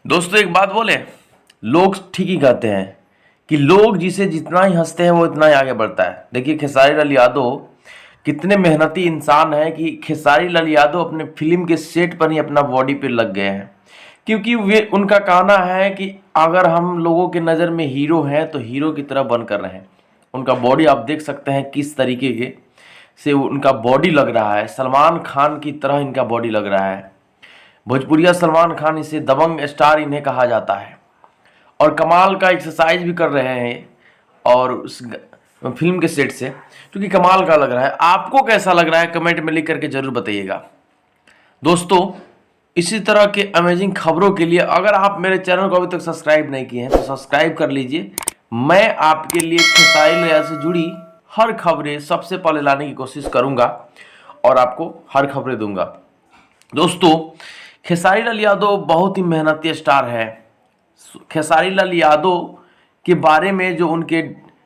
दोस्तों एक बात बोले, लोग ठीक ही कहते हैं कि लोग जिसे जितना ही हंसते हैं वो इतना ही आगे बढ़ता है। देखिए खेसारी लाल यादव कितने मेहनती इंसान है कि खेसारी लाल यादव अपने फिल्म के सेट पर ही अपना बॉडी पे लग गए हैं, क्योंकि वे उनका कहना है कि अगर हम लोगों के नज़र में हीरो हैं तो हीरो की तरह बन कर रहें। उनका बॉडी आप देख सकते हैं किस तरीके के से उनका बॉडी लग रहा है, सलमान खान की तरह इनका बॉडी लग रहा है। भोजपुरिया सलमान खान, इसे दबंग स्टार इन्हें कहा जाता है और कमाल का एक्सरसाइज भी कर रहे हैं और उस फिल्म के सेट से, क्योंकि कमाल का लग रहा है। आपको कैसा लग रहा है कमेंट में लिख करके जरूर बताइएगा। दोस्तों इसी तरह के अमेजिंग खबरों के लिए अगर आप मेरे चैनल को अभी तक सब्सक्राइब नहीं किए हैं तो सब्सक्राइब कर लीजिए। मैं आपके लिए खेसारी लाल से जुड़ी हर खबरें सबसे पहले लाने की कोशिश करूंगा और आपको हर खबरें दूंगा। दोस्तों खेसारी लाल यादव बहुत ही मेहनती स्टार है। खेसारी लाल यादव के बारे में जो उनके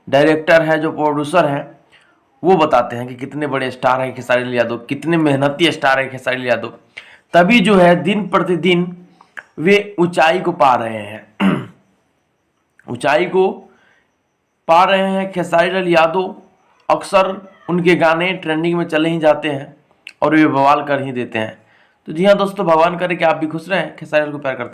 डायरेक्टर हैं, जो प्रोड्यूसर हैं, वो बताते हैं कि कितने बड़े स्टार हैं खेसारी लाल यादव, कितने मेहनती स्टार है खेसारी लाल यादव। तभी जो है दिन प्रतिदिन वे ऊंचाई को पा रहे हैं ऊंचाई को पा रहे हैं। खेसारी लाल यादव अक्सर उनके गाने ट्रेंडिंग में चले ही जाते हैं और वे बवाल कर ही देते हैं। तो जी हाँ दोस्तों, भगवान करे कि आप भी खुश रहें, खेसारी लाल को प्यार करते हैं।